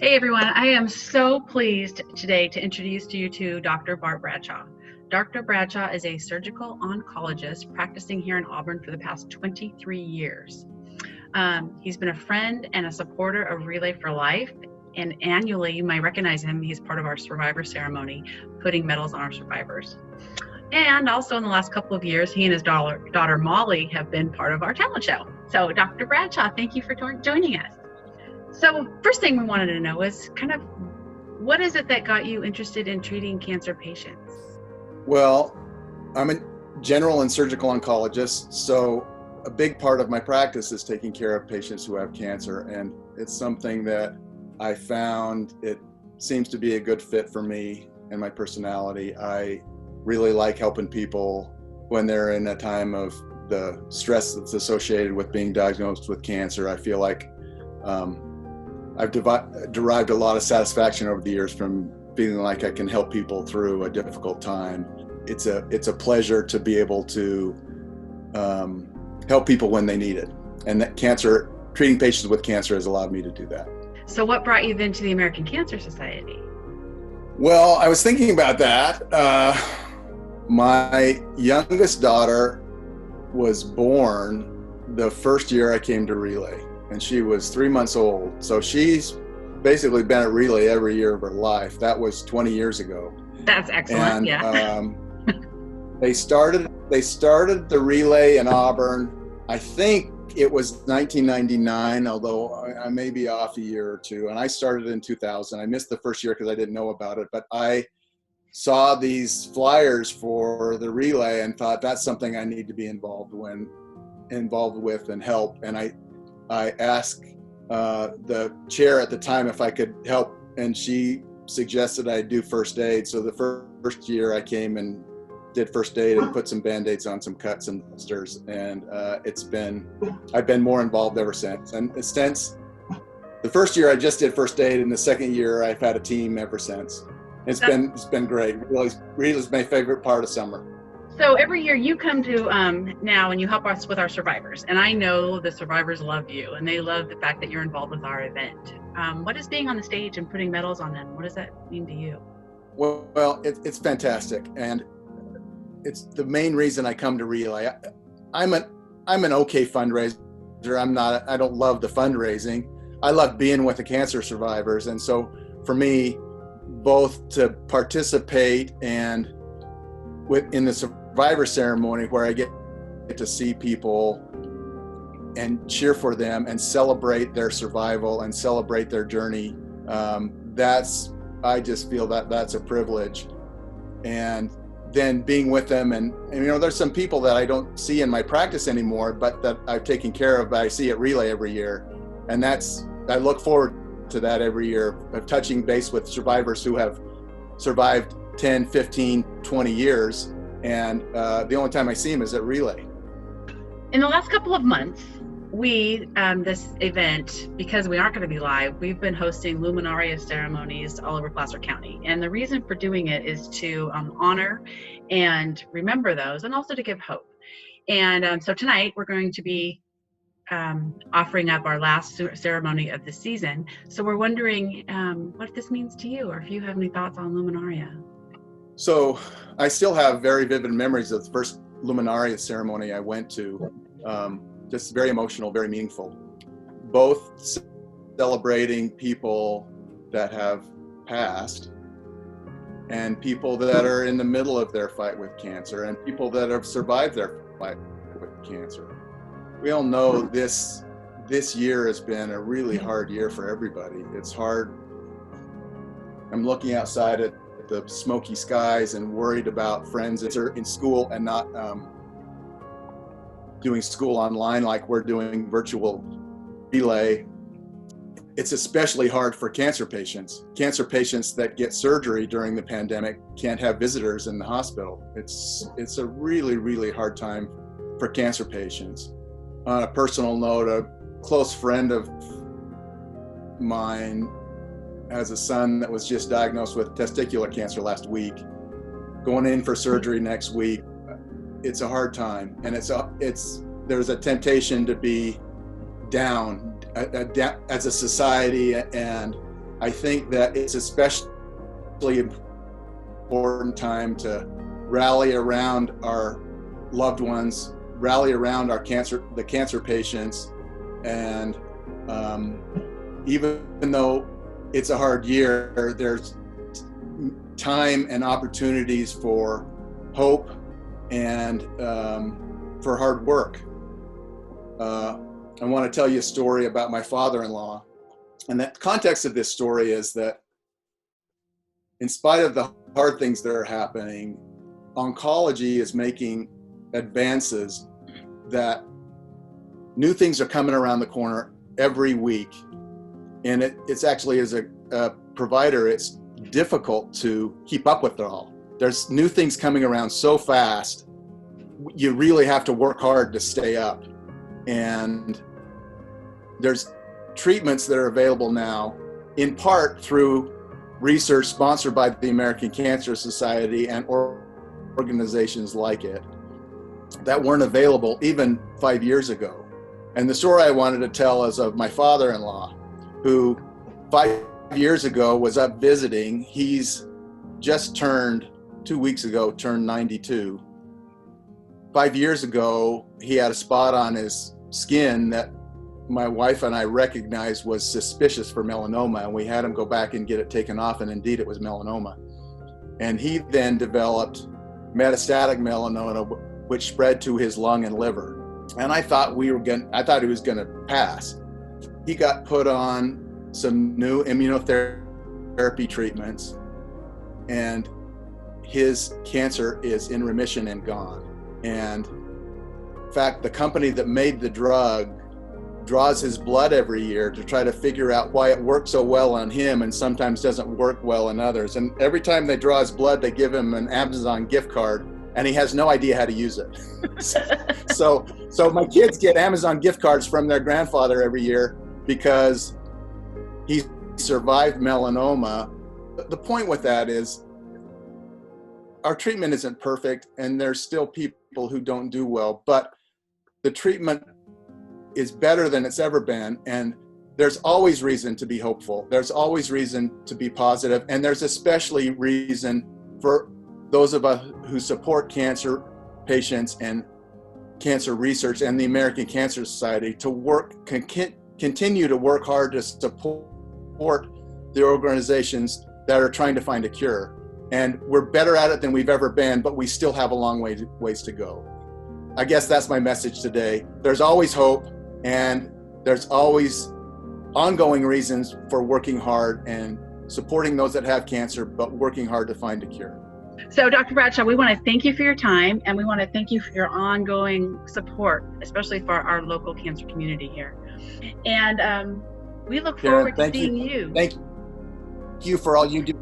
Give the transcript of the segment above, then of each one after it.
Hey everyone, I am so pleased today to introduce to you to Dr. Bart Bradshaw. Dr. Bradshaw is a surgical oncologist practicing here in Auburn for the past 23 years. He's been a friend and a supporter of Relay for Life, and annually you might recognize him. He's part of our survivor ceremony, putting medals on our survivors. And also in the last couple of years, he and his daughter Molly have been part of our talent show. So Dr. Bradshaw, thank you for joining us. So first thing we wanted to know is kind of what is it that got you interested in treating cancer patients? Well, I'm a general and surgical oncologist, so a big part of my practice is taking care of patients who have cancer, and it's something that I found it seems to be a good fit for me and my personality. I really like helping people when they're in a time of the stress that's associated with being diagnosed with cancer. I feel like I've derived a lot of satisfaction over the years from feeling like I can help people through a difficult time. It's a pleasure to be able to help people when they need it. And that treating patients with cancer has allowed me to do that. So what brought you then to the American Cancer Society? Well, I was thinking about that. My youngest daughter was born the first year I came to Relay, and she was 3 months old. So she's basically been at Relay every year of her life. That was 20 years ago. That's excellent. And, yeah. They started the Relay in Auburn. I think it was 1999, although I may be off a year or two. And I started in 2000. I missed the first year because I didn't know about it, but I saw these flyers for the Relay and thought that's something I need to be involved with and help. And I asked the chair at the time if I could help, and she suggested I do first aid. So the first year I came and did first aid and put some Band-Aids on some cuts and blisters, and I've been more involved ever since. And since the first year I just did first aid, and the second year I've had a team ever since. It's been great. Really is my favorite part of summer. So every year you come to now and you help us with our survivors. And I know the survivors love you and they love the fact that you're involved with our event. What is being on the stage and putting medals on them? What does that mean to you? Well, it's fantastic. And it's the main reason I come to Relay. I'm an okay fundraiser. I don't love the fundraising. I love being with the cancer survivors. And so for me, both to participate and in the survivor ceremony where I get to see people and cheer for them and celebrate their survival and celebrate their journey, I just feel that that's a privilege. And then being with them and there's some people that I don't see in my practice anymore, but that I've taken care of, but I see at Relay every year. And I look forward to that every year, of touching base with survivors who have survived 10, 15, 20 years. And the only time I see them is at Relay. In the last couple of months, this event, because we aren't going to be live, we've been hosting Luminaria ceremonies all over Placer County. And the reason for doing it is to honor and remember those, and also to give hope. And so tonight we're going to be offering up our last ceremony of the season. So we're wondering what this means to you, or if you have any thoughts on Luminaria. So I still have very vivid memories of the first Luminaria ceremony I went to. Just very emotional, very meaningful. Both celebrating people that have passed and people that are in the middle of their fight with cancer and people that have survived their fight with cancer. We all know this year has been a really hard year for everybody. It's hard. I'm looking outside at the smoky skies and worried about friends that are in school and not doing school online like we're doing virtual Relay. It's especially hard for cancer patients. Cancer patients that get surgery during the pandemic can't have visitors in the hospital. It's a really, really hard time for cancer patients. On a personal note, a close friend of mine has a son that was just diagnosed with testicular cancer last week, going in for surgery next week. It's a hard time, and there's a temptation to be down as a society, and I think that it's especially important time to rally around our loved ones, rally around the cancer patients, and even though it's a hard year, there's time and opportunities for hope and for hard work. I want to tell you a story about my father-in-law. And the context of this story is that in spite of the hard things that are happening, oncology is making advances that new things are coming around the corner every week. And it's actually, as a provider, it's difficult to keep up with it all. There's new things coming around so fast, you really have to work hard to stay up. And there's treatments that are available now, in part through research sponsored by the American Cancer Society and organizations like it, that weren't available even 5 years ago. And the story I wanted to tell is of my father-in-law, who 5 years ago was up visiting. He's just turned, 2 weeks ago, turned 92. 5 years ago, he had a spot on his skin that my wife and I recognized was suspicious for melanoma, and we had him go back and get it taken off, and indeed it was melanoma. And he then developed metastatic melanoma, which spread to his lung and liver. And I thought he was gonna pass. He got put on some new immunotherapy treatments, and his cancer is in remission and gone. And in fact, the company that made the drug draws his blood every year to try to figure out why it works so well on him and sometimes doesn't work well on others. And every time they draw his blood, they give him an Amazon gift card, and he has no idea how to use it. So my kids get Amazon gift cards from their grandfather every year because he survived melanoma. The point with that is our treatment isn't perfect, and there's still people who don't do well, but the treatment is better than it's ever been, and there's always reason to be hopeful. There's always reason to be positive, and there's especially reason for those of us who support cancer patients and cancer research and the American Cancer Society to continue to work hard to support the organizations that are trying to find a cure. And we're better at it than we've ever been, but we still have a long ways to go. I guess that's my message today. There's always hope, and there's always ongoing reasons for working hard and supporting those that have cancer, but working hard to find a cure. So Dr. Bradshaw, we want to thank you for your time, and we want to thank you for your ongoing support, especially for our local cancer community here. And we look forward to seeing you. Thank you for all you do.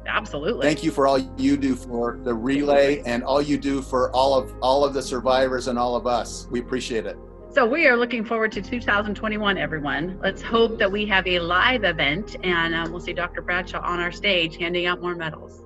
Absolutely. Thank you for all you do for the relay and all you do for all of the survivors and all of us. We appreciate it. So we are looking forward to 2021, everyone. Let's hope that we have a live event, and we'll see Dr. Bradshaw on our stage handing out more medals.